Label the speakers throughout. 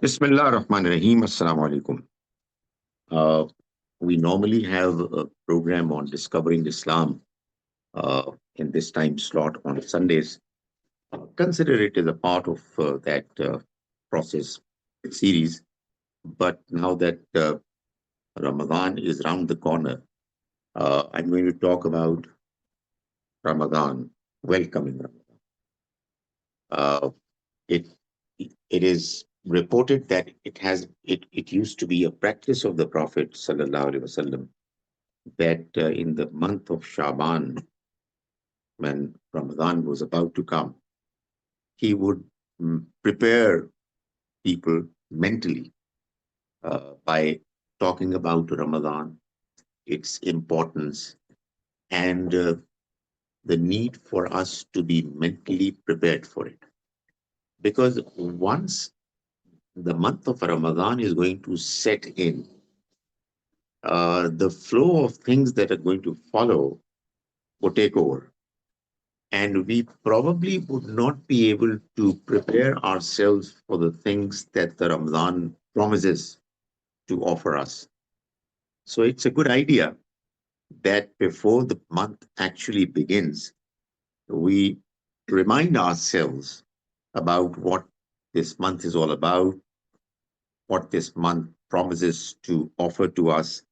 Speaker 1: Bismillah ar-Rahman ar-Rahim. Assalamu alaikum. Uh, we normally have a program on discovering Islam in this time slot on Sundays. Consider it as a part of that process series. But now that Ramadan is round the corner, I'm going to talk about Ramadan, welcoming Ramadan. Uh, it it is reported that it used to be a practice of the Prophet sallallahu alaihi wasallam that in the month of Shaban, when Ramadan was about to come, he would prepare people mentally by talking about Ramadan, its importance, and the need for us to be mentally prepared for it. Because once the month of Ramadan is going to set in, the flow of things that are going to follow will take over. And we probably would not be able to prepare ourselves for the things that the Ramadan promises to offer us. So it's a good idea that before the month actually begins, we remind ourselves about what this month is all about, what this month promises to offer to us,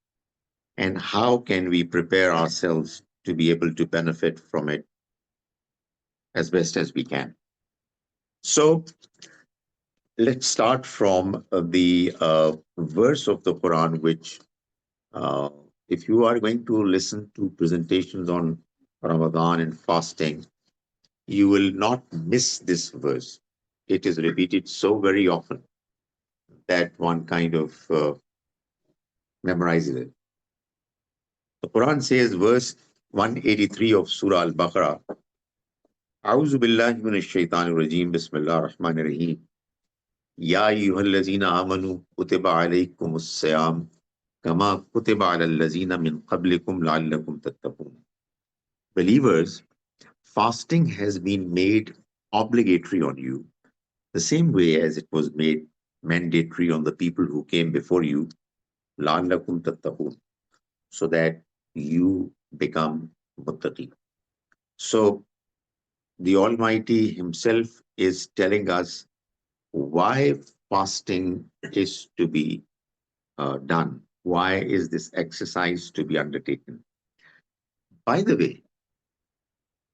Speaker 1: and how can we prepare ourselves to be able to benefit from it as best as we can. So let's start from the verse of the Quran, which, uh, if you are going to listen to presentations on Ramadan and fasting, you will not miss this verse. It is repeated so very often that one kind of memorizes it. The Quran says, verse 183 of Surah Al Baqarah, A'udhu billahi minash shaitanir rajim, Bismillah ar-Rahman ar-Rahim. Ya ayyuhallazina amanu kutiba alaykumus siyam kama kutiba ala allazina min qablikum la'allakum tattaqun. Believers, fasting has been made obligatory on you, the same way as it was made mandatory on the people who came before you, la'allakum tattaqun, so that you become muttaqi. So the Almighty Himself is telling us why fasting is to be done. Why is this exercise to be undertaken? By the way,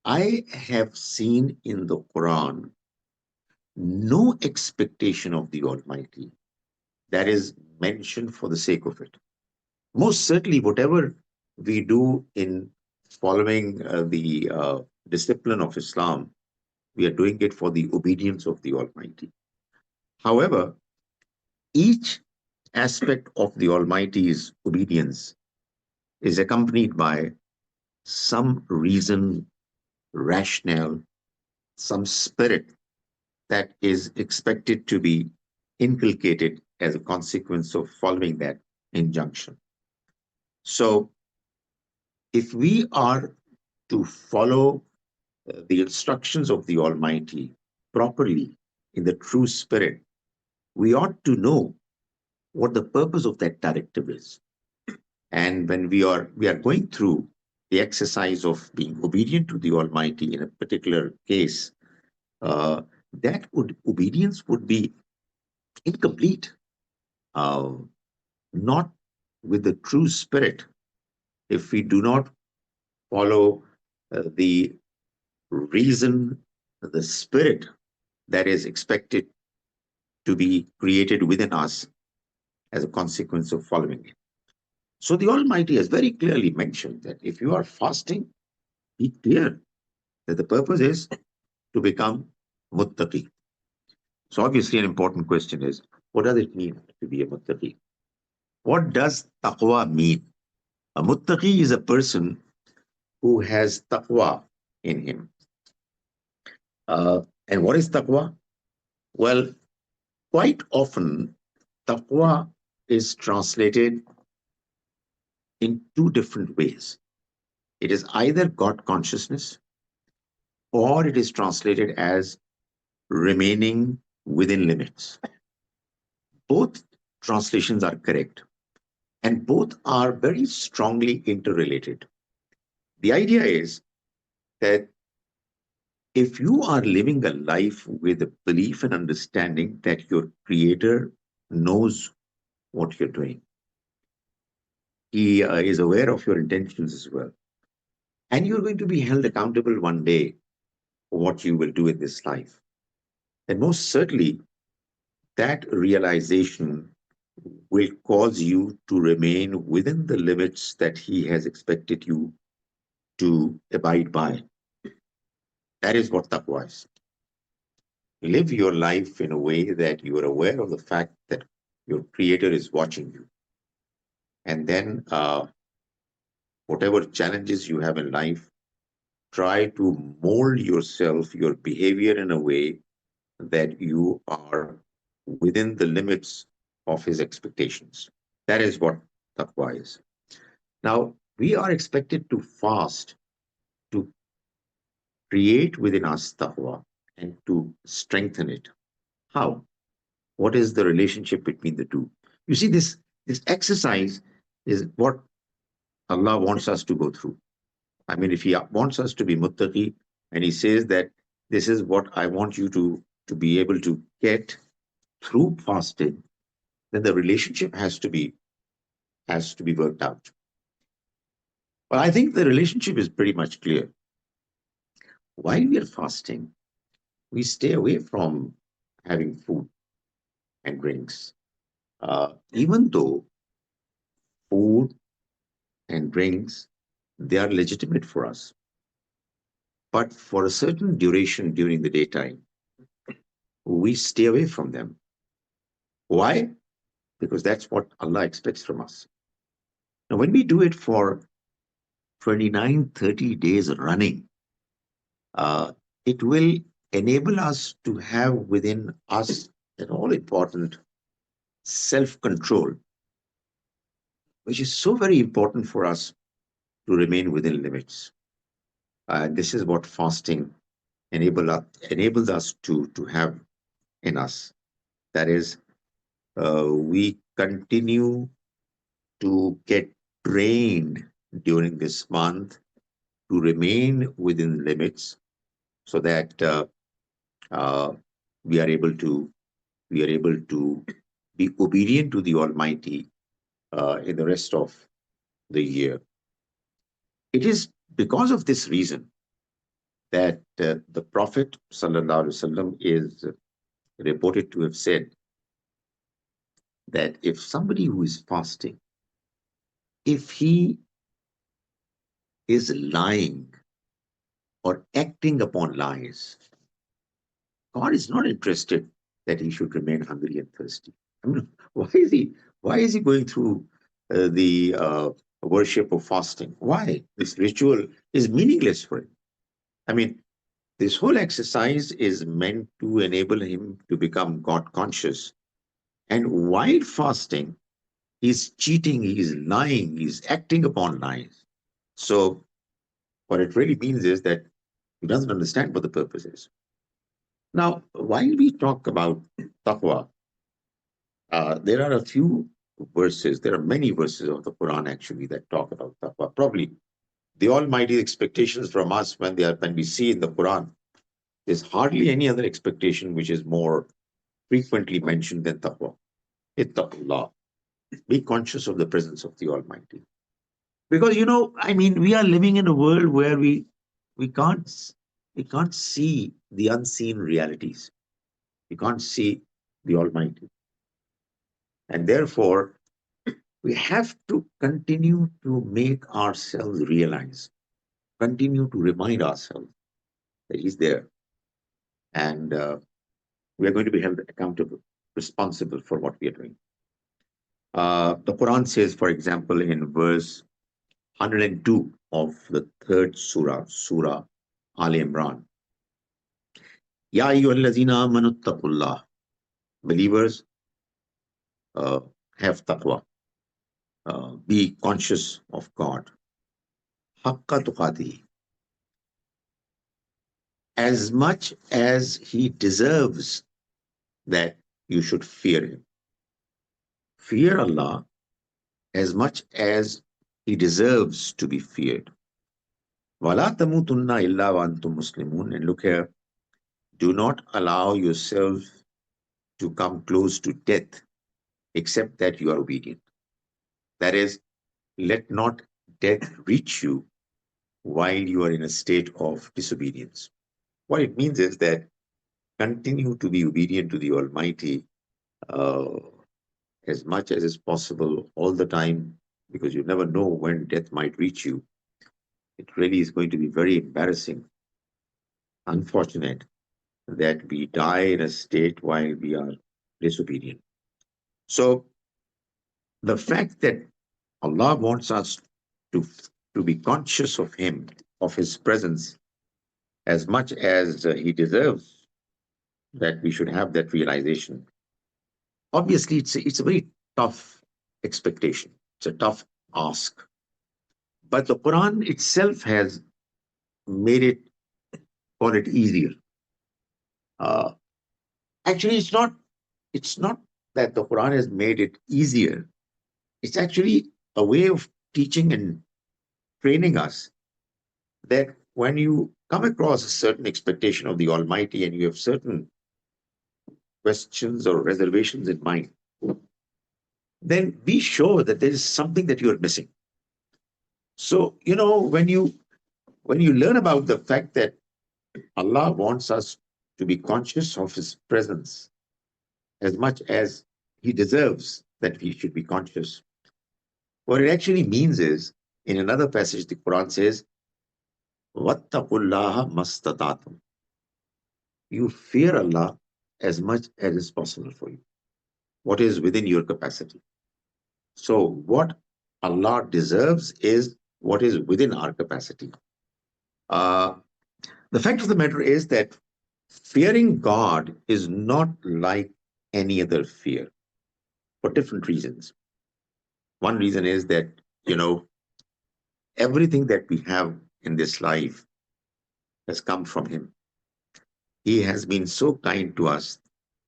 Speaker 1: I have seen in the Quran no expectation of the Almighty that is mentioned for the sake of it. Most certainly, whatever we do in following the discipline of Islam, we are doing it for the obedience of the Almighty. However, each aspect of the Almighty's obedience is accompanied by some reason, rationale, some spirit that is expected to be inculcated as a consequence of following that injunction. So, if we are to follow the instructions of the Almighty properly in the true spirit, we ought to know what the purpose of that directive is. And when we are going through the exercise of being obedient to the Almighty in a particular case, uh, obedience would be incomplete, uh, not with the true spirit, if we do not follow the reason, the spirit that is expected to be created within us as a consequence of following it. So the Almighty has very clearly mentioned that if you are fasting, be clear that the purpose is to become muttaqi. So obviously an important question is, what does it mean to be a muttaqi? What does taqwa mean? A muttaqi is a person who has taqwa in him. And what is taqwa? Well, quite often taqwa is translated in two different ways. It is either God consciousness or it is translated as remaining within limits. both translations are correct, and both are very strongly interrelated. The idea is that if you are living a life with a belief and understanding that your creator knows what you're doing, he is aware of your intentions as well, and you're going to be held accountable one day for what you will do in this life, then most certainly that realization will cause you to remain within the limits that he has expected you to abide by. That is what taqwa is. Live your life in a way that you are aware of the fact that your creator is watching you. And then, whatever challenges you have in life, try to mold yourself, your behavior in a way that you are within the limits of his expectations. That is what taqwa is. Now, we are expected to fast to create within us taqwa and to strengthen it. How? What is the relationship between the two? You see, this exercise is what Allah wants us to go through. I mean, if He wants us to be muttaqi, and He says that this is what I want you to be able to get through fasting, then the relationship has to be worked out. But I think the relationship is pretty much clear. While we are fasting, we stay away from having food and drinks. Even though food and drinks, they are legitimate for us, but for a certain duration during the daytime, we stay away from them. Why? Because that's what Allah expects from us. Now, when we do it for 29, 30 days running, uh, it will enable us to have within us an all important self control, which is so very important for us to remain within limits. This is what fasting enables us to have in us. That is, we continue to get trained during this month to remain within limits, so that uh, we are able to we are able to be obedient to the Almighty in the rest of the year. It is because of this reason that the Prophet sallallahu alaihi wasallam is reported to have said that if somebody who is fasting, if he is lying or acting upon lies, God is not interested that he should remain hungry and thirsty. I mean, why is he going through the worship of fasting? Why? This ritual is meaningless for him. I mean, this whole exercise is meant to enable him to become God conscious. And while fasting, he's cheating, he's lying, he's acting upon lies. So, what it really means is that he doesn't understand what the purpose is. Now, while we talk about taqwa, there are a few verses, there are many verses of the Quran actually that talk about taqwa. Probably the Almighty expectations from us when we see in the Quran, there's hardly any other expectation which is more frequently mentioned than taqwa. Ittaqullah. Be conscious of the presence of the Almighty. Because I mean, we are living in a world where we can't we can't see the unseen realities. We can't see the Almighty. And therefore, we have to continue to make ourselves realize, continue to remind ourselves that He's there. And we are going to be held accountable, responsible for what we are doing. The Quran says, for example, in verse 102 of the third surah, Surah Al Imran, Ya ayyuhallazina amanu taqullah. Believers, uh, have taqwa. Be conscious of God. Haqqa tuqatihi. As much as He deserves that you should fear Him. Fear Allah as much as He deserves to be feared. وَلَا تَمُوتُنَّ إِلَّا وَأَنْتُمْ مُسْلِمُونَ. And look here, do not allow yourself to come close to death except that you are obedient. That is, let not death reach you while you are in a state of disobedience. What it means is that continue to be obedient to the Almighty uh, as much as is possible all the time, because you never know when death might reach you. It really is going to be very embarrassing, unfortunate that we die in a state while we are disobedient. So the fact that Allah wants us to, to be conscious of Him, of His presence, as much as He deserves that we should have that realization. Obviously, it's a very tough expectation. It's a tough ask. But the Quran itself has made it, call it easier. Uh, Actually, it's not that the Quran has made it easier. It's actually a way of teaching and training us that when you come across a certain expectation of the Almighty and you have certain questions or reservations in mind, then be sure that there is something that you are missing. So, when you learn about the fact that Allah wants us to be conscious of His presence as much as He deserves that we should be conscious, what it actually means is, in another passage, the Quran says, "Wattaqullaha mastatatum." You fear Allah as much as is possible for you, what is within your capacity. So, what Allah deserves is what is within our capacity. Uh, the fact of the matter is that fearing God is not like any other fear for different reasons. One reason is that, you know, everything that we have in this life has come from Him. He has been so kind to us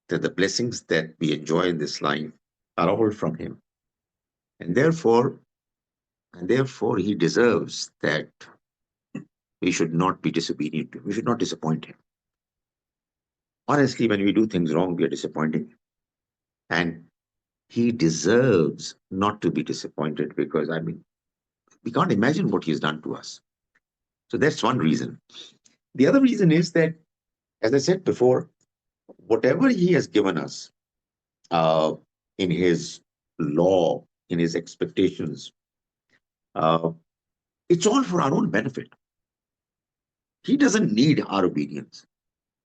Speaker 1: that the blessings that we enjoy in this life are all from Him. And therefore, He deserves that we should not be disobedient to Him. We should not disappoint Him. Honestly, when we do things wrong, we are disappointing Him. And He deserves not to be disappointed because, I mean, we can't imagine what He's done to us. So that's one reason. The other reason is that, as I said before, whatever He has given us uh, in His law, in His expectations, uh, it's all for our own benefit. He doesn't need our obedience.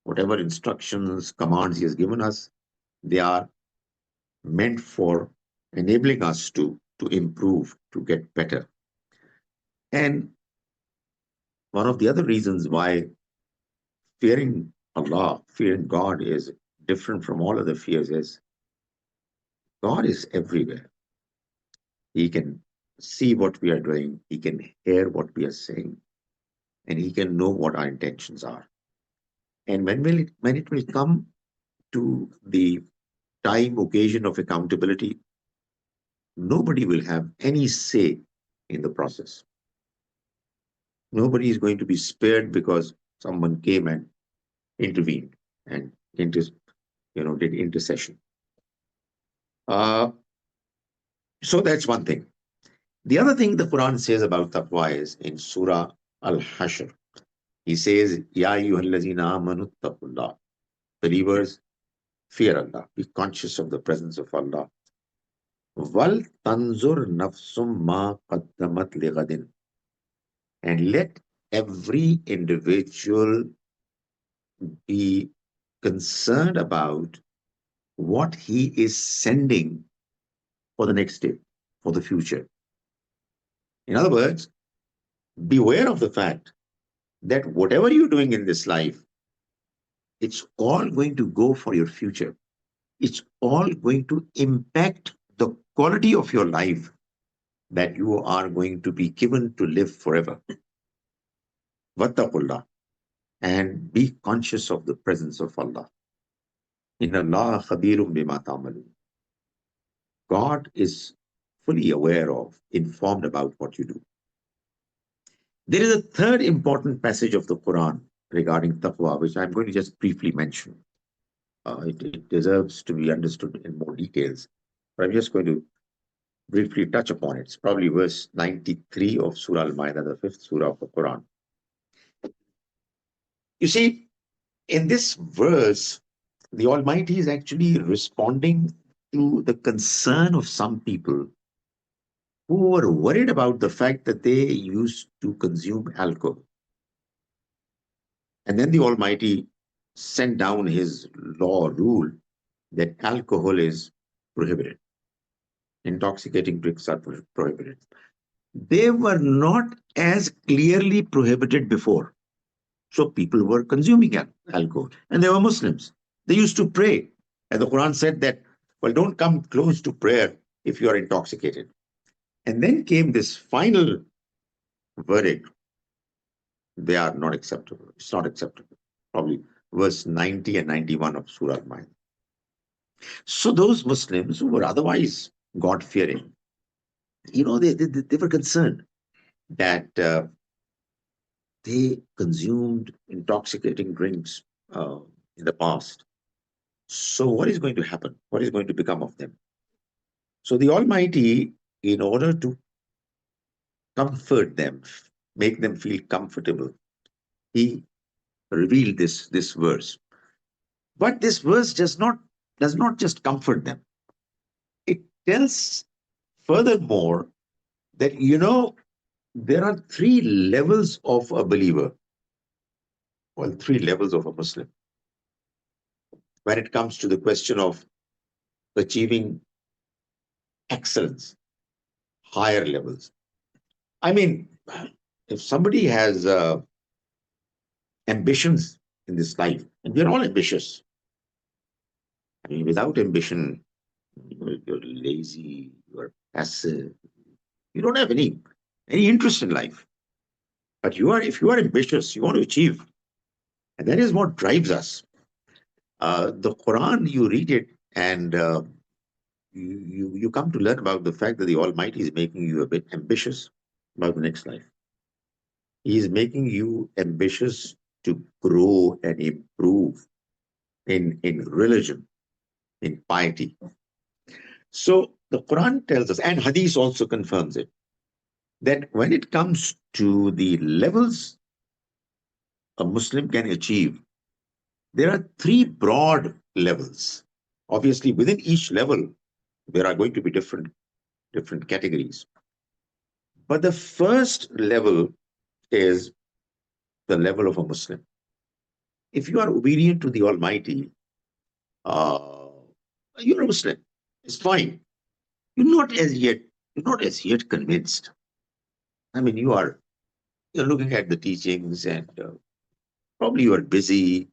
Speaker 1: Whatever instructions, commands He has given us, they are meant for enabling us to improve, to get better. And one of the other reasons why fearing Allah, fearing God is different from all other fears is God is everywhere. He can see what we are doing, He can hear what we are saying, and He can know what our intentions are. And when it will come to the time, occasion of accountability, nobody will have any say in the process. Nobody is going to be spared because someone came and intervened and did intercession. Uh, so that's one thing. The other thing the Quran says about taqwa is in Surah Al-Hashr. He says, Ya ayyuhallazina amanu taqullah. Believers, fear Allah. Be conscious of the presence of Allah. Wal tanzur nafsum ma qaddamat lighadin. And let every individual be concerned about what he is sending for the next day, for the future. In other words, beware of the fact that whatever you're doing in this life, it's all going to go for your future. It's all going to impact the quality of your life that you are going to be given to live forever. Wattaqullah, and be conscious of the presence of Allah. Inna Allah khabirum bima ta'malun. God is fully aware of, informed about what you do. There is a third important passage of the Quran regarding taqwa, which I'm going to just briefly mention. It deserves to be understood in more details, but I'm just going to briefly touch upon it. It's probably verse 93 of Surah Al-Ma'idah, the fifth surah of the Quran. You see, in this verse, the Almighty is actually responding to the concern of some people who were worried about the fact that they used to consume alcohol. And then the Almighty sent down his law rule that alcohol is prohibited. Intoxicating drinks are prohibited. They were not as clearly prohibited before. So people were consuming alcohol and they were Muslims. They used to pray. And the Quran said that, well, don't come close to prayer if you are intoxicated. And then came this final verdict. They are not acceptable. It's not acceptable. Probably verse 90 and 91 of Surah Al-Ma'idah. So those Muslims who were otherwise God-fearing, they were concerned that they consumed intoxicating drinks in the past. So what is going to happen? What is going to become of them? So the Almighty, in order to comfort them, make them feel comfortable, He revealed this verse. But this verse does not just comfort them. It tells furthermore that there are three levels of a believer, well, three levels of a Muslim when it comes to the question of achieving excellence, higher levels. I mean, if somebody has ambitions in this life, and we're all ambitious. I mean, without ambition, you're lazy, you're passive, you don't have any interest in life. But if you are ambitious, you want to achieve, and that is what drives us. The Quran, you read it, and you come to learn about the fact that the Almighty is making you a bit ambitious about the next life. He is making you ambitious to grow and improve in religion, in piety. So the Quran tells us, and Hadith also confirms it, that when it comes to the levels a Muslim can achieve, there are three broad levels. Obviously, within each level, there are going to be different categories. But the first level is the level of a Muslim. If you are obedient to the Almighty, uh, you're a Muslim. It's fine. You're not as yet you're not as yet convinced. I mean, you're looking at the teachings, and probably you are busy.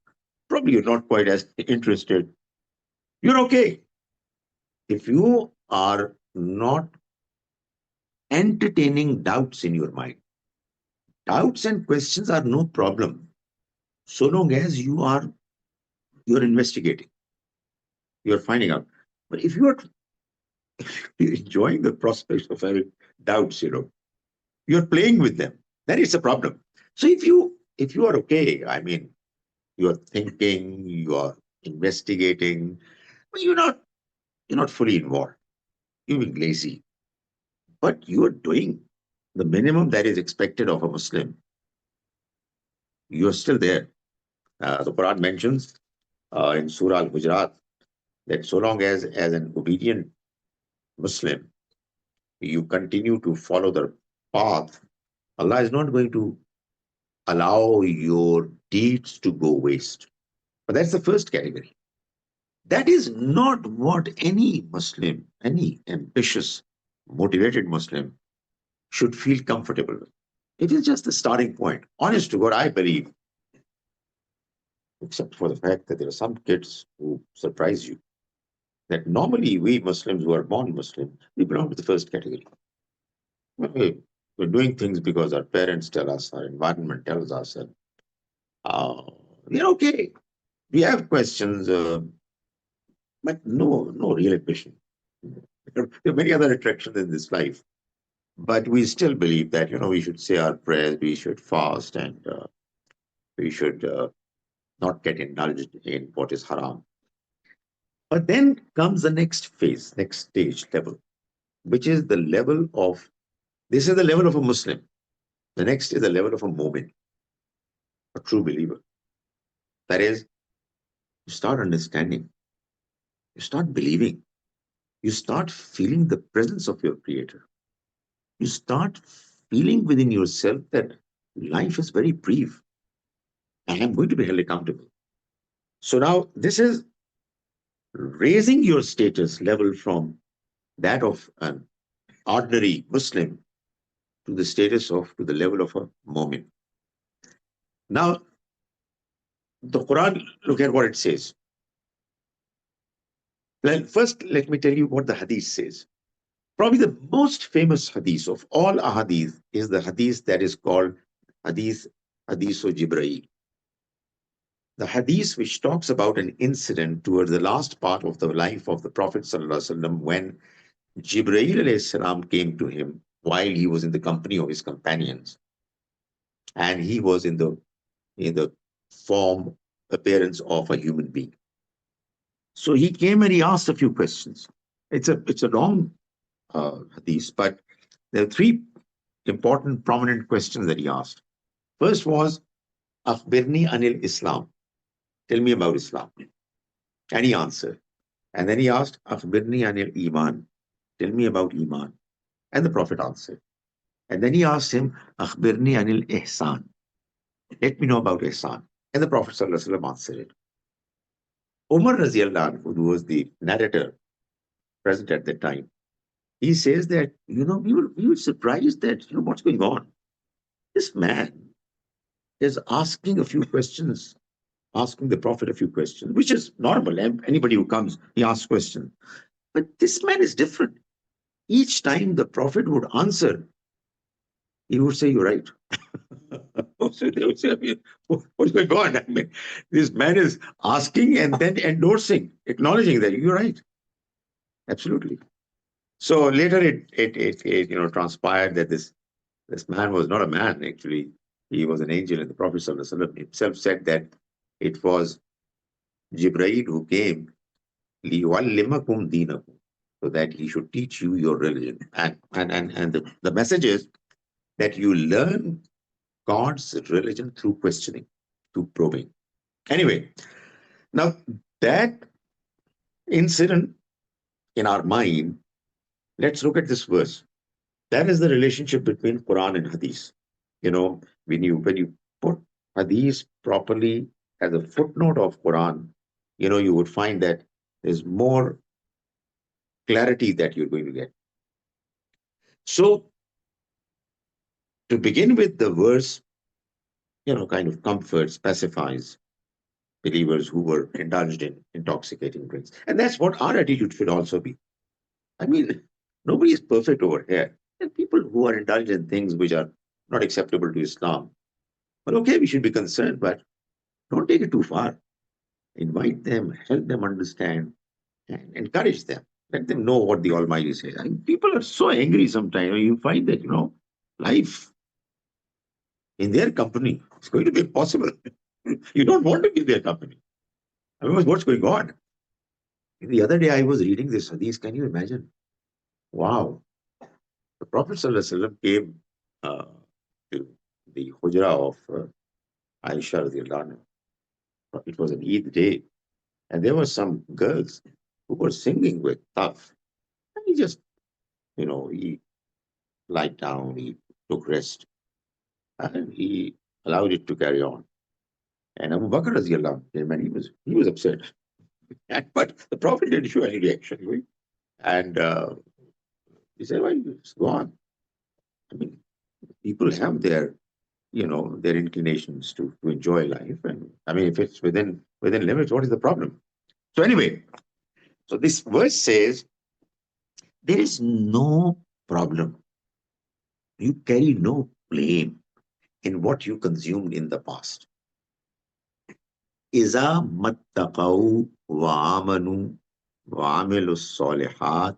Speaker 1: Probably you're not quite as interested. You're okay. If you are not entertaining doubts in your mind, doubts and questions are no problem so long as you're investigating, you're finding out. But if you are enjoying the prospect of having doubts, you're playing with them, then it's a problem. So if you are okay, I mean, you're thinking, you're investigating, but you're not fully involved. You're being lazy, but you're doing the minimum that is expected of a Muslim. You're still there. The Quran mentions in Surah Al-Hujurat that so long as an obedient Muslim, you continue to follow the path, Allah is not going to allow your deeds to go waste. But that's the first category. That is not what any Muslim, any ambitious, motivated Muslim should feel comfortable with. It is just the starting point. Honest to God, I believe, except for the fact that there are some kids who surprise you, that normally we Muslims who are born Muslim, we belong to the first category. We're doing things because our parents tell us, our environment tells us, and uh, we're okay. We have questions, but no real ambition. There are many other attractions in this life. But we still believe that, we should say our prayers, we should fast, and we should not get indulged in what is haram. But then comes the next phase, next stage level, which is the level of, this is the level of a Muslim. The next is the level of a mu'min, a true believer. That is, you start understanding, you start believing, you start feeling the presence of your Creator. You start feeling within yourself that life is very brief and I'm going to be held accountable. So now this is raising your status level from that of an ordinary Muslim to the status of, to the level of a Mu'min. Now, the Quran, look at what it says. Well, first, let me tell you what the Hadith says. Probably the most famous Hadith of all Ahadith is the Hadith that is called Hadith, Hadith of Jibreel. The Hadith which talks about an incident towards the last part of the life of the Prophet ﷺ when Jibreel alayhi came to him while he was in the company of his companions, and he was in the form, appearance of a human being. So he came and he asked a few questions. It's a long hadith, but there are three important, prominent questions that he asked. First was, Akhbirni anil Islam. Tell me about Islam. And he answered. And then he asked, Akhbirni anil Iman. Tell me about Iman. And the Prophet answered. And then he asked him, Akhbirni anil Ihsan. Let me know about Ihsan. And the Prophet ﷺ answered it. Umar Raziallahu anhu, who was the narrator present at that time, he says that, we were surprised that, what's going on? This man is asking a few questions, asking the Prophet a few questions, which is normal. Anybody who comes, he asks questions. But this man is different. Each time the Prophet would answer, he would say, "You're right." So they would say, what's going on? I mean, this man is asking and then endorsing, acknowledging that you're right. Absolutely. So later it transpired that this man was not a man, actually. He was an angel, and the Prophet ﷺ himself said that it was Jibreel who came لِيُعَلِّمَكُمْ دِينَكُمْ, so that he should teach you your religion. And the message is that you learn God's religion through questioning, through probing. Anyway, now that incident in our mind, let's look at this verse. That is the relationship between Quran and Hadith. When you put Hadith properly as a footnote of Quran, you would find that there's more clarity that you're going to get. So to begin with, the verse, kind of comforts, pacifies believers who were indulged in intoxicating drinks. And that's what our attitude should also be. I mean, nobody is perfect over here. There are people who are indulged in things which are not acceptable to Islam. Well, okay, we should be concerned, but don't take it too far. Invite them, help them understand, and encourage them. Let them know what the Almighty says. I mean, people are so angry sometimes. You find that, life in their company is going to be impossible. You don't want to be in their company. I mean, what's going on? The other day I was reading this hadith. Can you imagine? Wow. The Prophet ﷺ came to the hujra of Aisha radiallahu anha. It was an Eid day, and there were some girls who were singing with tough. And he just, he lied down, he took rest, and he allowed it to carry on. And Abu Bakr radiallahu anhu came and he was upset. But the Prophet didn't show any reaction. And he said, well, just go on. I mean, people have their inclinations to enjoy life. And I mean, if it's within limits, what is the problem? So anyway, so this verse says, there is no problem. You carry no blame in what you consumed in the past. إِذَا مَتَّقَوْا وَآمَنُوا وَعَمِلُوا الصَّالِحَاتِ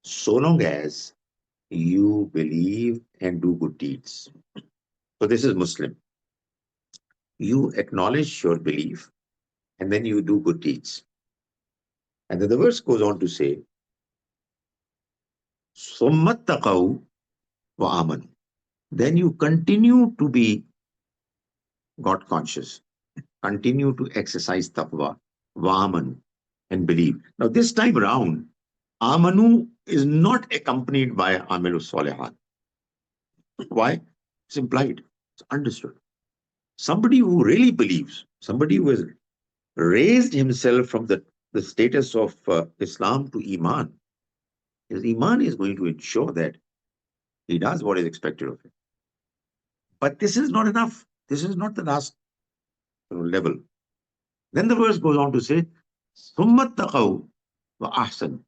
Speaker 1: so long as you believe and do good deeds. So this is Muslim. You acknowledge your belief and then you do good deeds. And then the verse goes on to say, ثُمَّ اتَّقَوْا وَآمَنُوا. Then you continue to be God conscious, continue to exercise taqwa, wa'amanu, and believe. Now, this time around, amanu is not accompanied by amilu salihat. Why? It's implied, it's understood. Somebody who really believes, somebody who has raised himself from the status of Islam to Iman, his Iman is going to ensure that he does what is expected of him. But this is not enough. This is not the last level. Then the verse goes on to say, ثُمَّ اتَّقَوْا وَأَحْسَنُوا.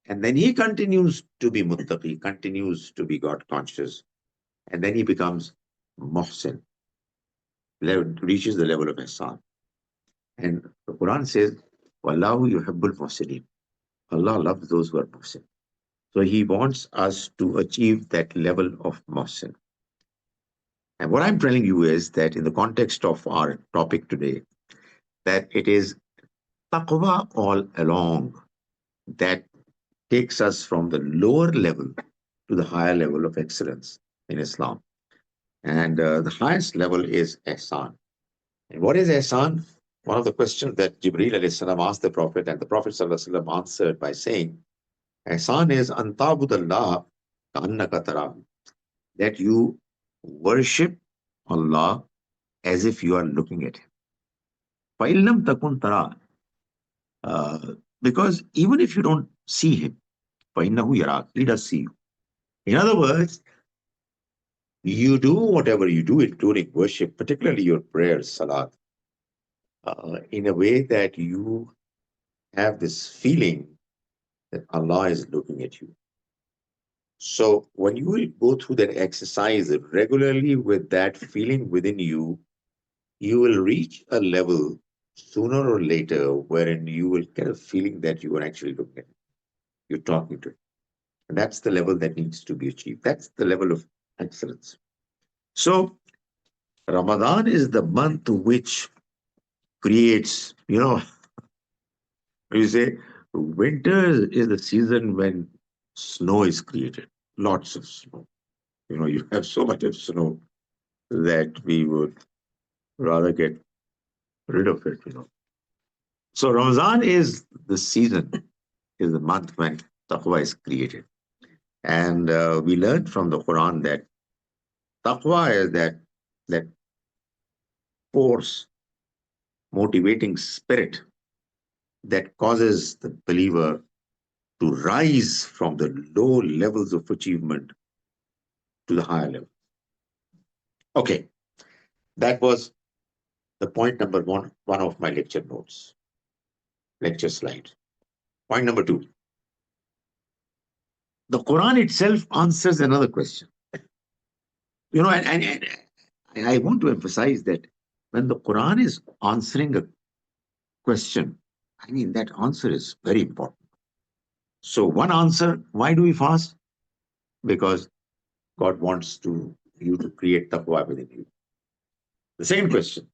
Speaker 1: And then he continues to be muttaqi, continues to be God conscious, and then he becomes muhsin, reaches the level of ihsan. And the Quran says, Wallahu yuhibbul muhsinin. Allah loves those who are muhsin. So he wants us to achieve that level of muhsin. And what I'm telling you is that in the context of our topic today, that it is taqwa all along that takes us from the lower level to the higher level of excellence in Islam. And the highest level is ihsan. And what is ihsan? One of the questions that Jibreel alayhi salam asked the Prophet, and the Prophet sallallahu alaihi wasallam answered by saying, ihsan is antabudallah ka'annaka tarahu, that you worship Allah as if you are looking at Him. فَإِن takun tara, because even if you don't see Him, فَإِنَّهُ يَرَاكَ, He does see you. In other words, you do whatever you do, including worship, particularly your prayers, salat, in a way that you have this feeling that Allah is looking at you. So when you will go through that exercise regularly with that feeling within you, you will reach a level sooner or later wherein you will get a feeling that you are actually looking at it. You're talking to it. And that's the level that needs to be achieved. That's the level of excellence. So Ramadan is the month which creates, you say winter is the season when snow is created, lots of snow. You have so much of snow that we would rather get rid of it. So Ramadan is the season, is the month when taqwa is created. And we learned from the Quran that taqwa is that force, motivating spirit that causes the believer to rise from the low levels of achievement to the higher level. Okay, that was the point number one of my lecture notes, lecture slide. Point number two. The Quran itself answers another question. And I want to emphasize that when the Quran is answering a question, I mean, that answer is very important. So one answer, why do we fast? Because God wants you to create taqwa within you. The second question,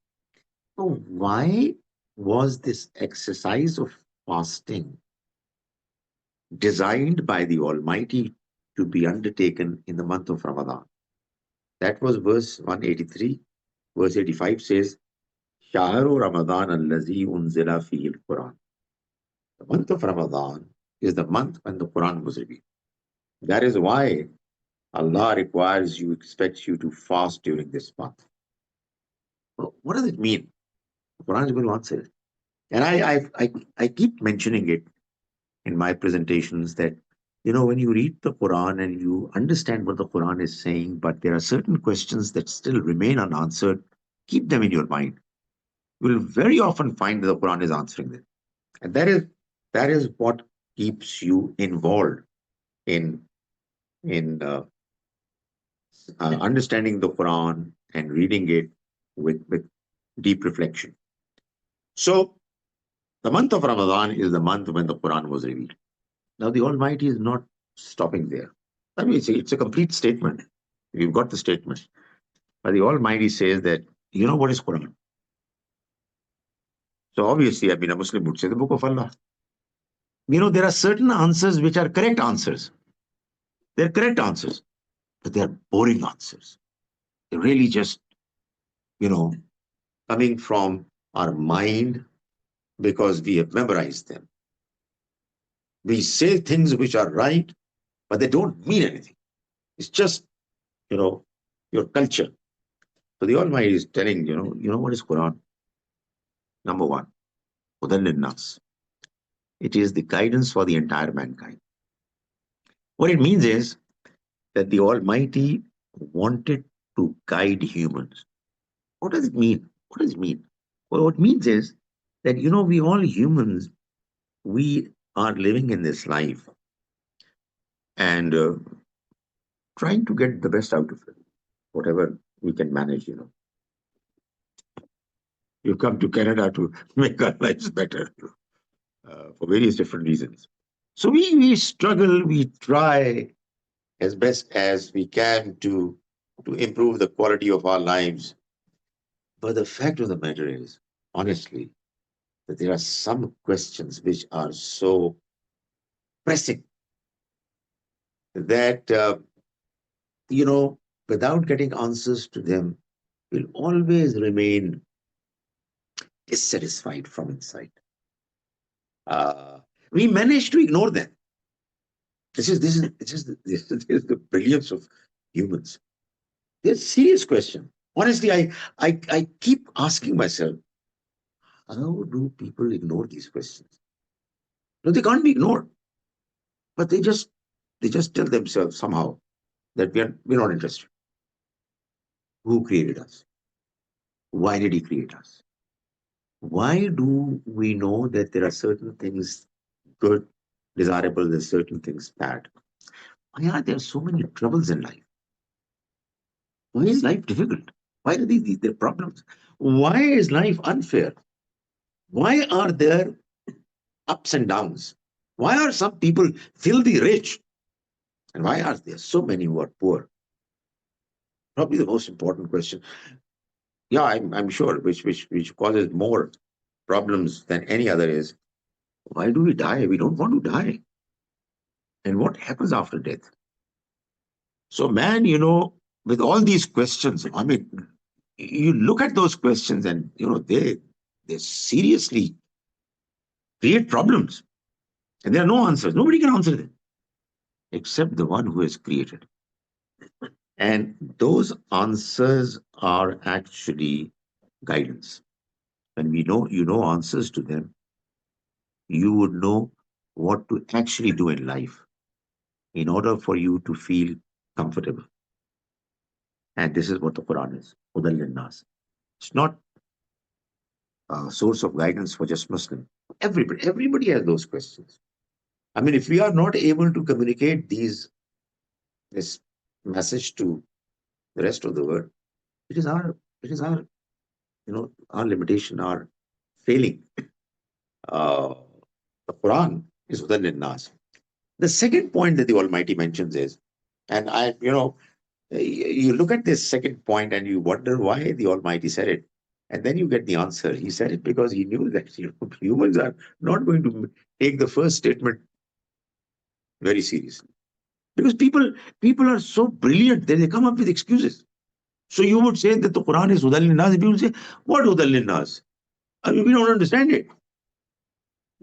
Speaker 1: so why was this exercise of fasting designed by the Almighty to be undertaken in the month of Ramadan? That was verse 183. Verse 85 says, Shahru Ramadan allazi unzila fihi al-Quran. The month of Ramadan is the month when the Quran was revealed. That is why Allah expects you to fast during this month. What does it mean? The Quran is going to answer it. And I keep mentioning it in my presentations that, when you read the Quran and you understand what the Quran is saying, but there are certain questions that still remain unanswered, keep them in your mind. You will very often find that the Quran is answering them. And that is what keeps you involved in understanding the Quran and reading it with deep reflection. So the month of Ramadan is the month when the Quran was revealed. Now, the Almighty is not stopping there. I mean, it's a complete statement. We've got the statement. But the Almighty says that, you know what is Quran? So obviously, I mean, a Muslim would say the book of Allah. There are certain answers which are correct answers. They're correct answers, but they're boring answers. They're really just, you know, coming from our mind because we have memorized them. We say things which are right, but they don't mean anything. It's just, you know, your culture. So the Almighty is telling, you know what is Quran? Number one, Hudan lin-nas. It is the guidance for the entire mankind. What it means is that the Almighty wanted to guide humans. What does it mean? What does it mean? Well, what it means is that, we all humans, we are living in this life and trying to get the best out of it, whatever we can manage. You've come to Canada to make our lives better for various different reasons. So we struggle, we try as best as we can to improve the quality of our lives. But the fact of the matter is, honestly, that there are some questions which are so pressing that, without getting answers to them, will always remain dissatisfied from inside. Uh, we manage to ignore them. This is the brilliance of humans. They're serious question. Honestly, I keep asking myself, how do people ignore these questions? No, they can't be ignored, but they just tell themselves somehow that we're not interested. Who created us? Why did he create us? Why do we know that there are certain things good, desirable, there's certain things bad? Why are there so many troubles in life? Why is life difficult? Why are there problems? Why is life unfair? Why are there ups and downs? Why are some people filthy rich? And why are there so many who are poor? Probably the most important question. Yeah, I'm sure, which causes more problems than any other is, why do we die? We don't want to die. And what happens after death? So, man, with all these questions, I mean, you look at those questions and, they seriously create problems. And there are no answers. Nobody can answer them except the one who has created. And those answers are actually guidance. When you know answers to them, you would know what to actually do in life in order for you to feel comfortable. And this is what the Quran is. Hudal lin-nas. It's not a source of guidance for just Muslim. Everybody has those questions. I mean, if we are not able to communicate this message to the rest of the world, it is our our limitation, our failing. Uh, the Quran is Hudan lin-nas. The second point that the Almighty mentions is, and you look at this second point and you wonder why the Almighty said it. And then you get the answer. He said it because he knew that humans are not going to take the first statement very seriously. Because people are so brilliant that they come up with excuses. So you would say that the Quran is Hudal lin-nas. People say, what Hudal lin-nas? I mean, we don't understand it.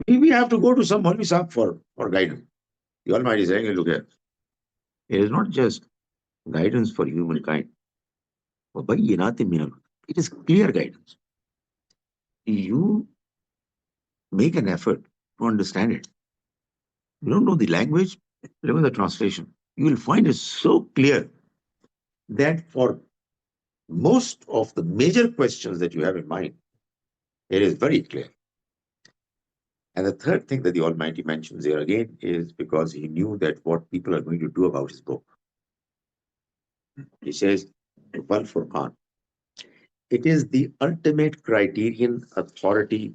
Speaker 1: We have to go to some Maulvi Sahib for guidance. The Almighty is saying, look here, it is not just guidance for humankind. It is clear guidance. You make an effort to understand it. You don't know the language, look at the translation. You will find it so clear that for most of the major questions that you have in mind, it is very clear. And the third thing that the Almighty mentions here again is because he knew that what people are going to do about his book. He says, Wal Furqan. It is the ultimate criterion authority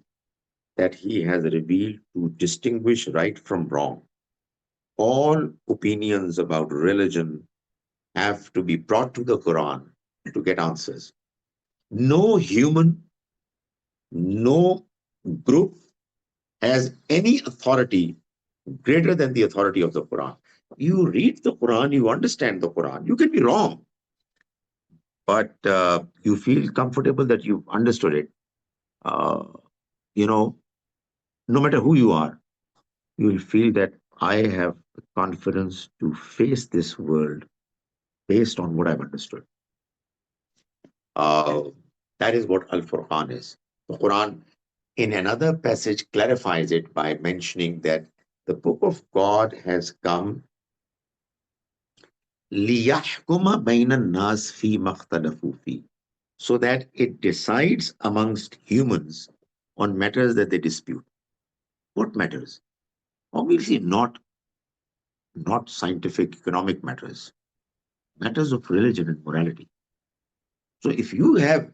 Speaker 1: that he has revealed to distinguish right from wrong. All opinions about religion have to be brought to the Quran to get answers. No human, no group has any authority greater than the authority of the Quran. You read the Quran, you understand the Quran. You can be wrong, but you feel comfortable that you've understood it. Uh, you know, no matter who you are, you will feel that I have the confidence to face this world based on what I've understood. Uh, that is what Al Furqan is. The Quran, in another passage, clarifies it by mentioning that the book of God has come لِيَحْكُمَ بَيْنَ النَّاسِ فِي مَا اخْتَلَفُوا فِيهِ, so that it decides amongst humans on matters that they dispute. What matters? Obviously, not scientific, economic matters, matters of religion and morality. So, if you have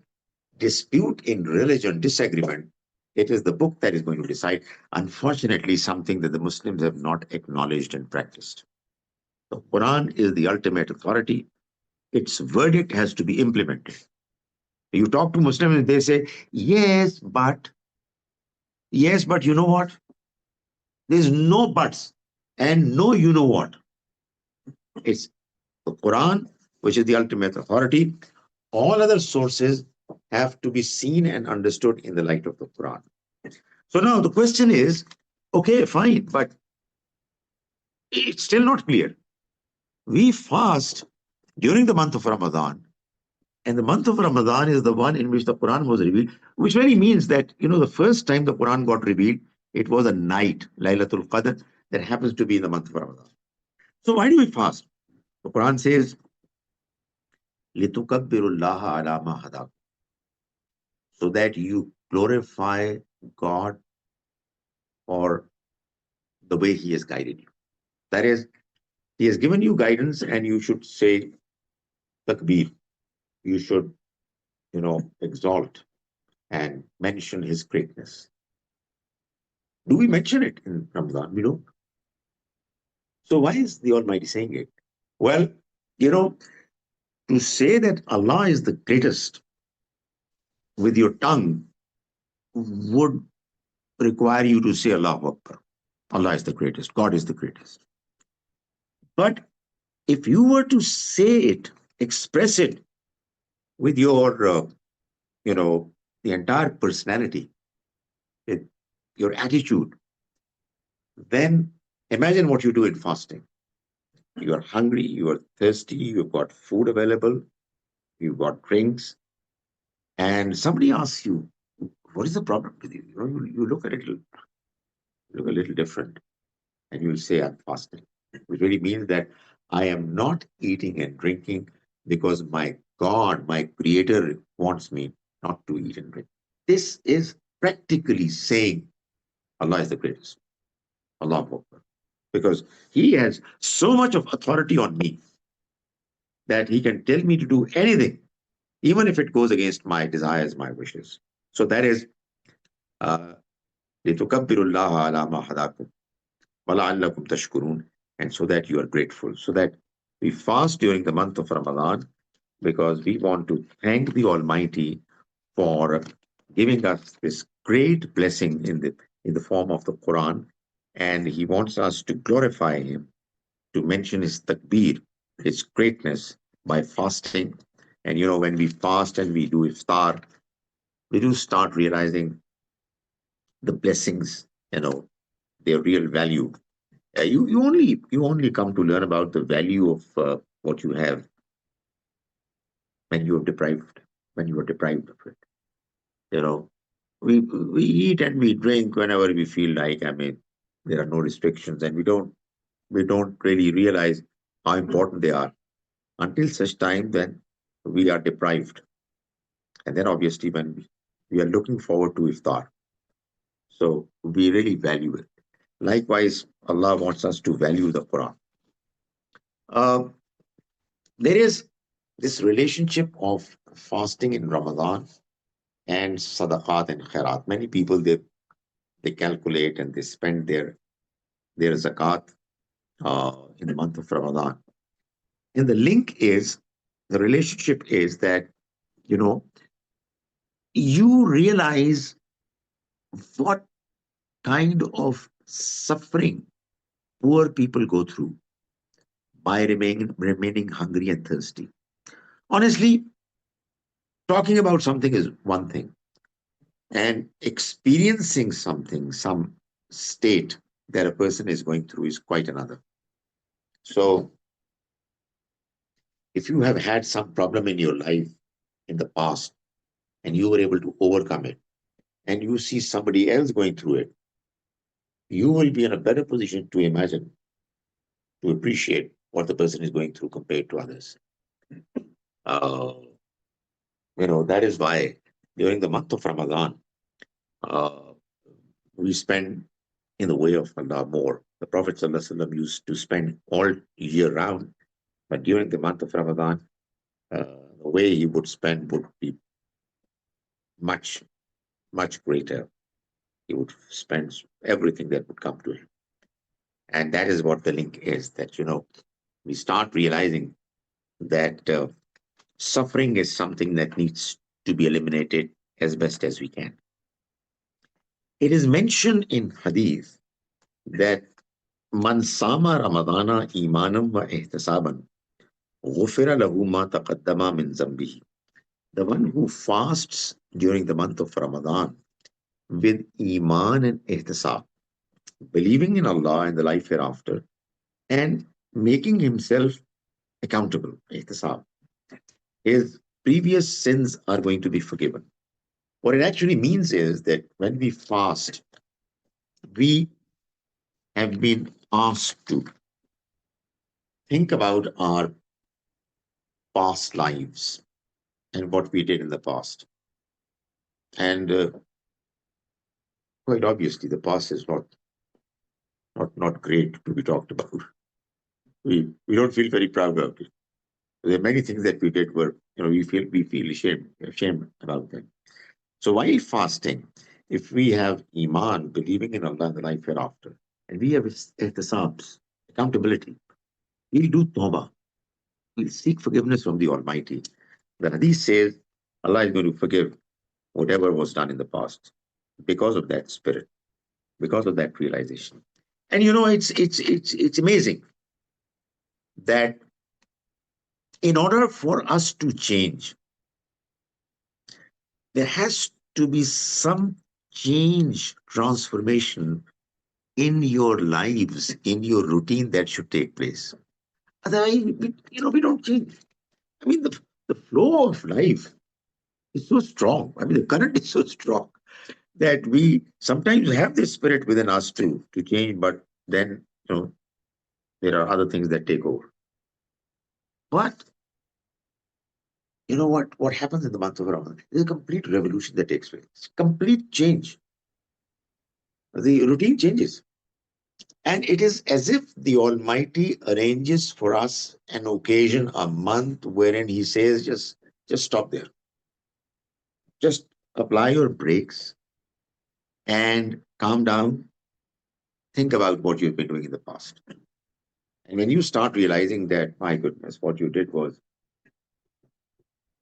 Speaker 1: dispute in religion, disagreement, it is the book that is going to decide. Unfortunately, something that the Muslims have not acknowledged and practiced. The Quran is the ultimate authority. Its verdict has to be implemented. You talk to Muslims and they say, yes, but you know what? There's no buts and no you know what. It's the Quran, which is the ultimate authority. All other sources have to be seen and understood in the light of the Quran. So now the question is, okay, fine, but it's still not clear. We fast during the month of Ramadan, and the month of Ramadan is the one in which the Quran was revealed, which really means that, the first time the Quran got revealed, it was a night, Laylatul Qadr, that happens to be in the month of Ramadan. So why do we fast? The Quran says, لِتُكَبِّرُ اللَّهَ عَلَى مَا هَدَاكُمْ, so that you glorify God for the way He has guided you. That is, He has given you guidance and you should say takbir. You should, exalt and mention His greatness. Do we mention it in Ramadan? We don't. So why is the Almighty saying it? Well, you know, to say that Allah is the greatest with your tongue would require you to say Allahu Akbar. Allah is the greatest. God is the greatest. But if you were to say it, express it with your, the entire personality, with your attitude, then imagine what you do in fasting. You are hungry, you are thirsty, you've got food available, you've got drinks, and somebody asks you, what is the problem with you? You look a little different, and you'll say, I'm fasting, which really means that I am not eating and drinking because my God, my Creator, wants me not to eat and drink. This is practically saying Allah is the greatest. Allah Akbar. Because He has so much of authority on me that He can tell me to do anything, even if it goes against my desires, my wishes. So that is uh, لِتُكَبِّرُوا اللَّهَ عَلَى مَا هَدَاكُمْ وَلَعَلَّكُمْ تَشْكُرُونَ, and so that you are grateful. So that we fast during the month of Ramadan because we want to thank the Almighty for giving us this great blessing in the form of the Quran, and He wants us to glorify Him, to mention His takbir, His greatness by fasting. And when we fast and we do iftar, we do start realizing the blessings, their real value. You only come to learn about the value of what you have when you are deprived of it. You know, we eat and we drink whenever we feel like. I mean, there are no restrictions, and we don't really realize how important they are until such time when we are deprived, and then obviously when we are looking forward to iftar. So we really value it. Likewise, Allah wants us to value the Quran. Uh, there is this relationship of fasting in Ramadan and sadaqat and khairat. Many people they calculate and they spend their zakat in the month of Ramadan. And the link is, the relationship is that, you know, you realize what kind of suffering poor people go through by remaining hungry and thirsty. Honestly, talking about something is one thing, and experiencing something, some state that a person is going through is quite another. So, if you have had some problem in your life in the past and you were able to overcome it, and you see somebody else going through it, you will be in a better position to imagine, to appreciate what the person is going through compared to others. Uh, that is why during the month of Ramadan, uh, we spend in the way of Allah more. The Prophet ﷺ used to spend all year round, but during the month of Ramadan, the way he would spend would be much, much greater. He would spend everything that would come to him. And that is what the link is, that, we start realizing that suffering is something that needs to be eliminated as best as we can. It is mentioned in Hadith that Man sama Ramadana imanam wa ihtisaban ghufira lahu ma taqaddama min zambihi. The one who fasts during the month of Ramadan with iman and ihtisab, believing in Allah and the life hereafter, and making himself accountable, ihtisab, his previous sins are going to be forgiven. What it actually means is that when we fast, we have been asked to think about our past lives and what we did in the past. And quite obviously, the past is not great to be talked about. We don't feel very proud of it. There are many things that we did where we feel ashamed about them. So while fasting, if we have iman, believing in Allah and the life hereafter, and we have ihtisabs, accountability, we'll do tawbah. We'll seek forgiveness from the Almighty. The Hadith says Allah is going to forgive whatever was done in the past because of that spirit, because of that realization. And it's amazing that in order for us to change, there has to be some change, transformation in your lives, in your routine that should take place. Otherwise, we don't change. I mean, the flow of life is so strong. I mean, the current is so strong that we sometimes have this spirit within us to change, but then there are other things that take over. But what happens in the month of Ramadan? There's a complete revolution that takes place. Complete change. The routine changes. And it is as if the Almighty arranges for us an occasion, a month wherein He says, just stop there. Just apply your brakes and calm down. Think about what you've been doing in the past. And when you start realizing that, my goodness, what you did was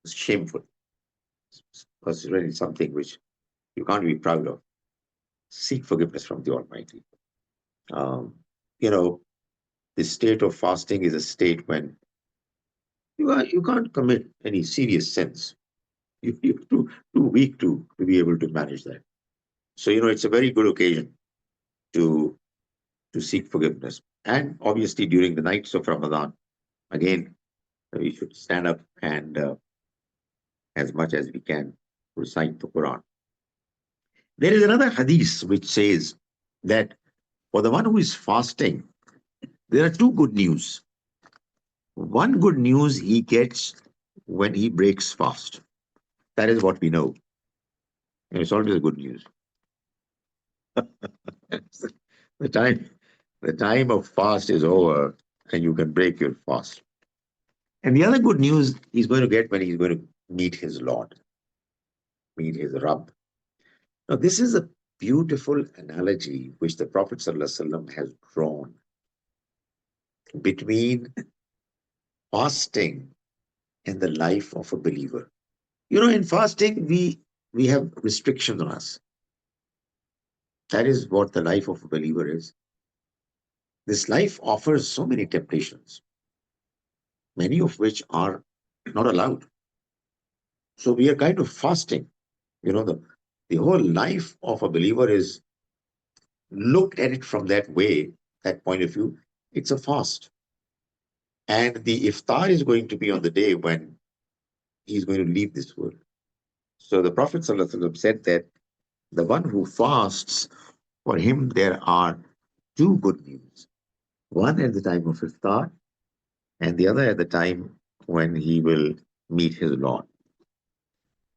Speaker 1: shameful, was really something which you can't be proud of, seek forgiveness from the Almighty. Um, you know, the state of fasting is a state when you can't commit any serious sins. You're too weak to be able to manage that. So, it's a very good occasion to to seek forgiveness. And obviously, during the nights of Ramadan, again, we should stand up and, as much as we can, recite the Quran. There is another hadith which says that for the one who is fasting, there are two good news. One good news he gets when he breaks fast. That is what we know. And it's always a good news. the time the time of fast is over and you can break your fast. And the other good news he's going to get when he's going to meet his Lord, meet his Rabb. Now, this is a beautiful analogy which the Prophet ﷺ has drawn between fasting and the life of a believer. You know, in fasting, we have restrictions on us. That is what the life of a believer is. This life offers so many temptations, many of which are not allowed. So we are kind of fasting. You know, the whole life of a believer is looked at it from that way, that point of view. It's a fast. And the iftar is going to be on the day when he's going to leave this world. So the Prophet ﷺ said that the one who fasts, for him there are two good news. One at the time of iftar, and the other at the time when he will meet his Lord.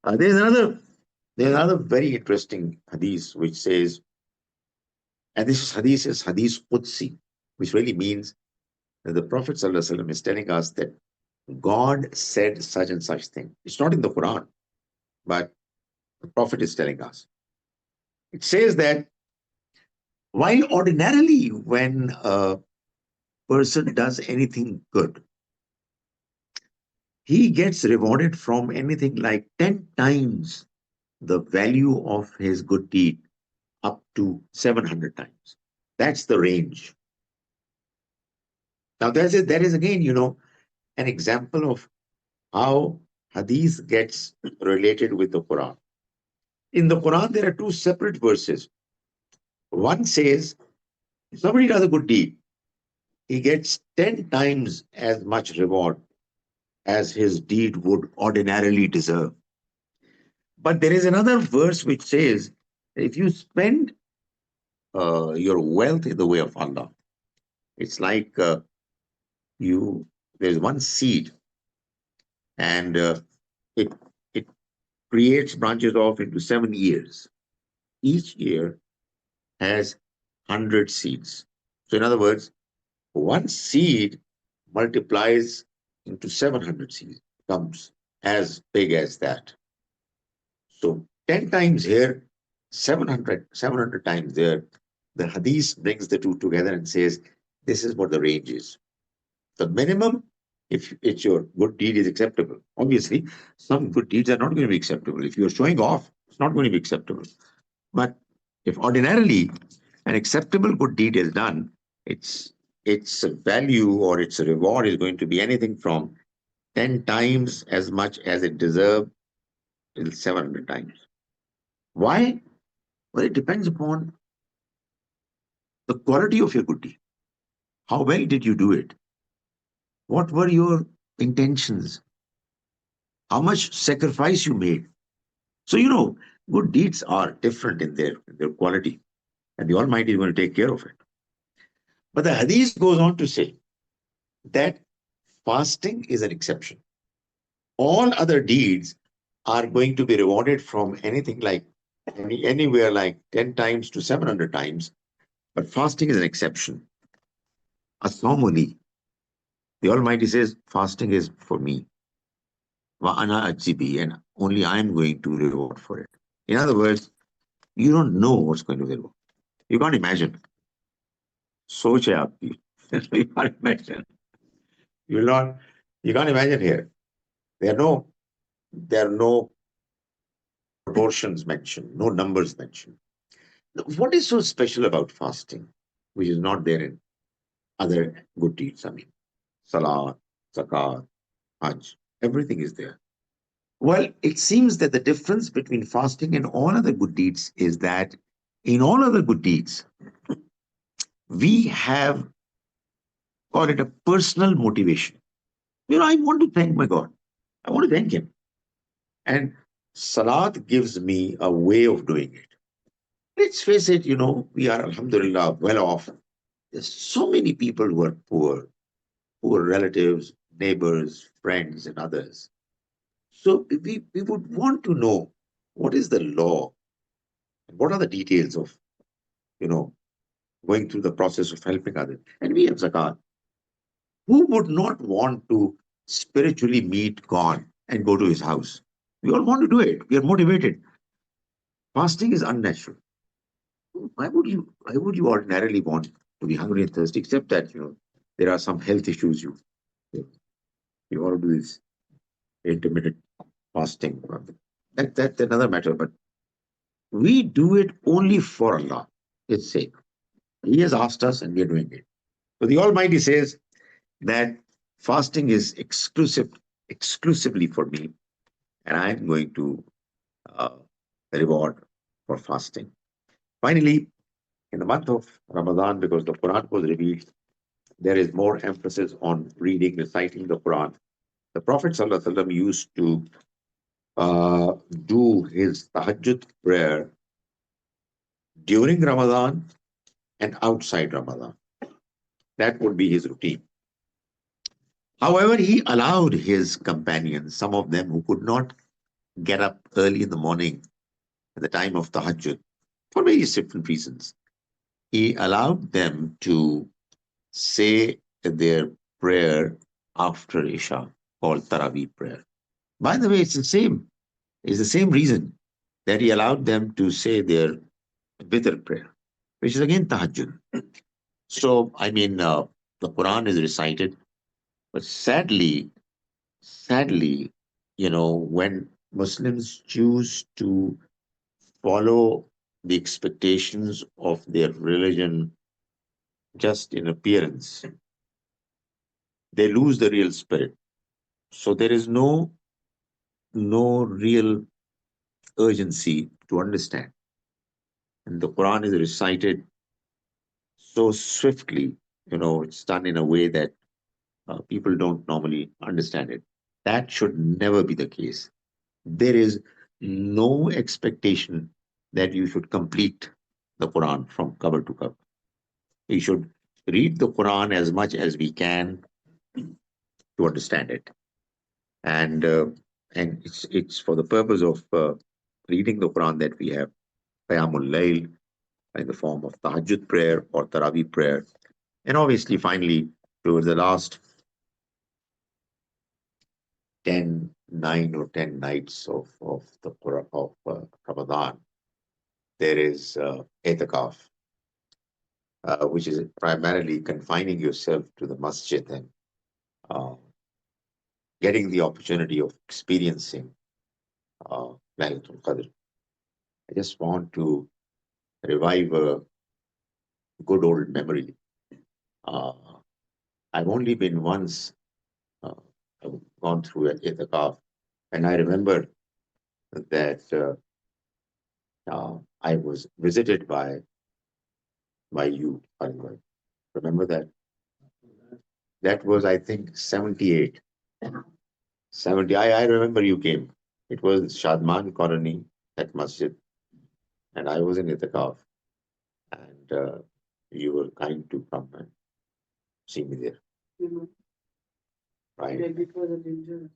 Speaker 1: There's another very interesting hadith which says, and this hadith is hadith Qudsi, which really means that the Prophet ﷺ is telling us that God said such and such thing. It's not in the Quran, but the Prophet is telling us. It says that while ordinarily when a person does anything good, he gets rewarded from anything like 10 times the value of his good deed up to 700 times. That's the range. Now, that is again, an example of how hadith gets related with the Quran. In the Quran, there are two separate verses. One says, if somebody does a good deed, he gets 10 times as much reward as his deed would ordinarily deserve. But there is another verse which says, if you spend your wealth in the way of Allah, it's like you there's one seed, and it it creates branches off into 7 years. Each year has 100 seeds. So in other words, one seed multiplies into 700 seeds, becomes as big as that. So 10 times here, 700 times there. The hadith brings the two together and says, this is what the range is. The minimum, if it's your good deed is acceptable. Obviously, some good deeds are not going to be acceptable. If you're showing off, it's not going to be acceptable. But if ordinarily an acceptable good deed is done, its value or its reward is going to be anything from 10 times as much as it deserved till 700 times. Why? Well, it depends upon the quality of your good deed. How well did you do it? What were your intentions? How much sacrifice you made? So, good deeds are different in their quality, and the Almighty is going to take care of it. But the Hadith goes on to say that fasting is an exception. All other deeds are going to be rewarded from anything like anywhere like 10 times to 700 times, but fasting is an exception. Asomoli, the Almighty says, fasting is for me. Wa'ana ajibi, and only I am going to reward for it. In other words, you don't know what's going to be rewarded. You can't imagine. सोच है आपकी. You can't imagine. You will not. You can't imagine here. There are no proportions mentioned, no numbers mentioned. What is so special about fasting, which is not there in other good deeds? I mean, salat, zakat, hajj, everything is there. Well, it seems that the difference between fasting and all other good deeds is that in all other good deeds, we have, call it a personal motivation. I want to thank my God. I want to thank Him. And Salat gives me a way of doing it. Let's face it, we are, alhamdulillah, well off. There's so many people who are poor relatives, neighbors, friends, and others. So we would want to know what is the law and what are the details of, you know, going through the process of helping others. And we have zakat. Who would not want to spiritually meet God and go to his house? We all want to do it. We are motivated. Fasting is unnatural. Why would you ordinarily want to be hungry and thirsty, except that, there are some health issues. You want to do this intermittent fasting. That's another matter. But we do it only for Allah. It's sake. He has asked us, and we are doing it. So the Almighty says that fasting is exclusively for me, and I'm going to uh, reward for fasting. Finally, in the month of Ramadan, because the Quran was revealed, there is more emphasis on reading, reciting the Quran. The Prophet ﷺ used to do his tahajjud prayer during Ramadan and outside Ramadan. That would be his routine. However, he allowed his companions, some of them who could not get up early in the morning at the time of tahajjud for various different reasons, he allowed them to say their prayer after Isha, called Taraweeh prayer. By the way, it's the same reason that he allowed them to say their Witr prayer, which is again tahajjud. So, the Quran is recited, but sadly, when Muslims choose to follow the expectations of their religion just in appearance, they lose the real spirit. So there is no real urgency to understand. And the Quran is recited so swiftly, it's done in a way that people don't normally understand it. That should never be the case. There is no expectation that you should complete the Quran from cover to cover. We should read the Quran as much as we can to understand it, and it's for the purpose of reading the Quran that we have Qiyamul Layl in the form of Tahajjud prayer or Taraweeh prayer, and obviously, finally, towards the last 9 or 10 nights of the of Ramadan, there is etikaf, which is primarily confining yourself to the masjid and uh, getting the opportunity of experiencing Laylatul Qadr. I just want to revive a good old memory. Uh, I've only been once uh, I've gone through an itikaf, and I remember that I was visited by you. By the way, remember that? That was, I think, 78. 70. I remember you came. It was Shadman Colony at Masjid, and I was in itikaf, and you were kind to come and see me there. Mhm. Right? Maybe it was an angel.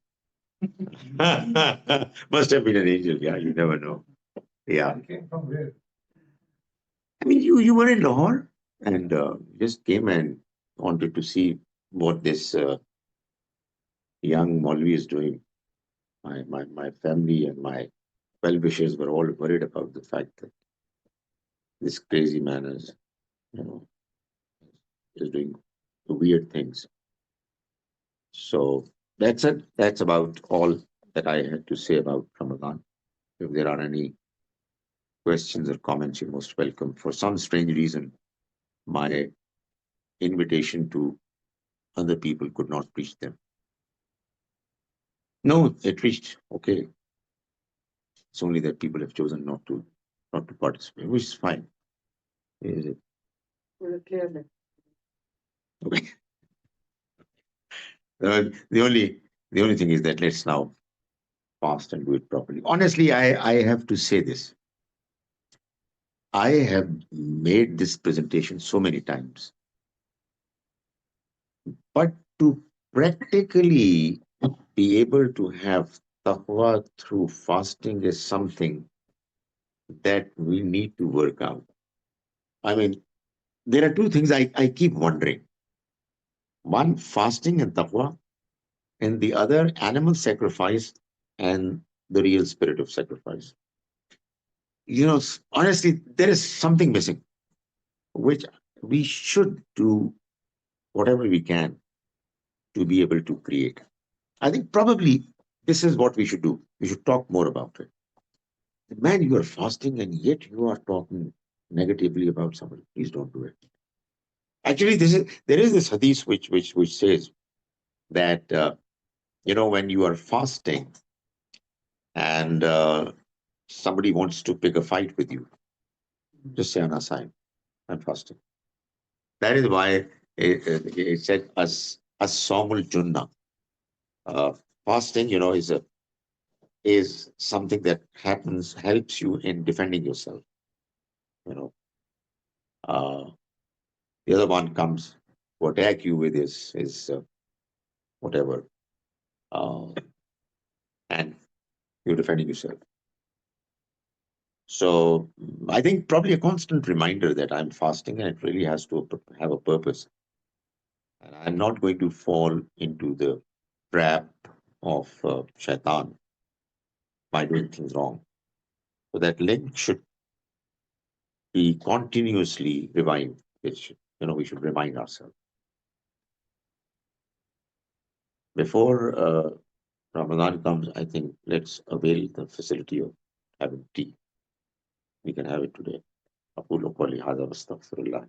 Speaker 1: Must have been an angel. Yeah, you never know. Yeah. You came from where? I mean, you were in Lahore and just came and wanted to see what this young Maulvi is doing. My family and my well wishers were all worried about the fact that this crazy man you know, is doing weird things. So that's it. That's about all that I had to say about Ramadan. If there are any questions or comments, you're most welcome. For some strange reason, my invitation to other people could not reach them. No, it reached. Okay. It's only that people have chosen not to participate, which is fine. Is it? Okay. The only thing is that let's now fast and do it properly. Honestly, I have to say this. I have made this presentation so many times, but to practically be able to have taqwa through fasting is something that we need to work out. I mean, there are two things I keep wondering. One, fasting and taqwa, and the other, animal sacrifice and the real spirit of sacrifice. Honestly, there is something missing, which we should do whatever we can to be able to create. I think probably this is what we should do. We should talk more about it. Man, you are fasting and yet you are talking negatively about somebody. Please don't do it. Actually, there is this hadith which says that when you are fasting and somebody wants to pick a fight with you, just say on a sign, I'm fasting. That is why it said as somul junna. Uh, Fasting, is something that helps you in defending yourself. You know, uh, the other one comes to attack you with his whatever, uh, and you're defending yourself. So I think probably a constant reminder that I'm fasting and it really has to have a purpose. And I'm not going to fall into the trap of shaitan by doing things wrong. So that link should be continuously revived, which we should remind ourselves. Before Ramadan comes, I think let's avail the facility of having tea. We can have it today. أقول قولي هذا واستغفر الله